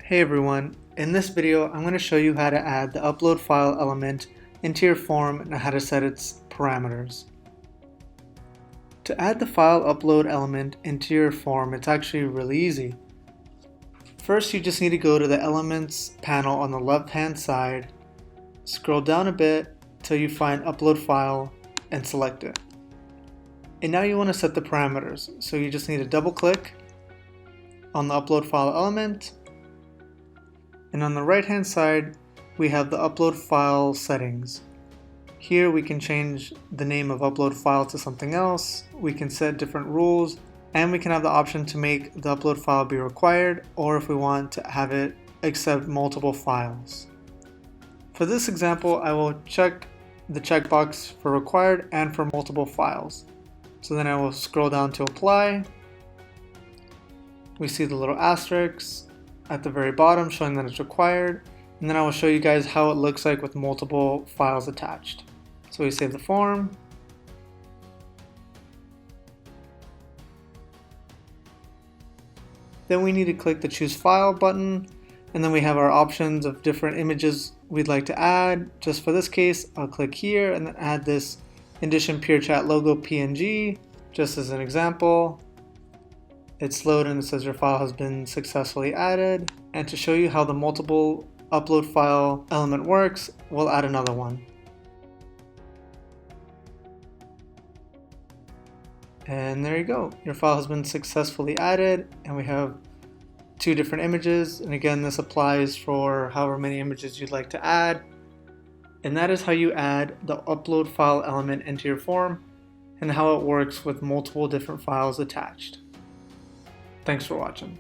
Hey everyone, in this video I'm going to show you how to add the upload file element into your form and how to set its parameters. To add the file upload element into your form, it's actually really easy. First, you just need to go to the Elements panel on the left hand side, scroll down a bit till you find Upload File and select it. And now you want to set the parameters, so you just need to double click on the upload file element. And on the right hand side, we have the upload file settings. Here we can change the name of upload file to something else, we can set different rules, and we can have the option to make the upload file be required, or if we want to have it accept multiple files. For this example, I will check the checkbox for required and for multiple files. So then I will scroll down to apply. We see the little asterisk at the very bottom showing that it's required, and then I will show you guys how it looks like with multiple files attached. So we save the form, then we need to click the choose file button, and then we have our options of different images we'd like to add. Just for this case, I'll click here and then add this Indition Pure Chat logo PNG just as an example. It's loaded and it says your file has been successfully added. And to show you how the multiple upload file element works, we'll add another one. And there you go. Your file has been successfully added and we have two different images. And again, this applies for however many images you'd like to add. And that is how you add the upload file element into your form and how it works with multiple different files attached. Thanks for watching.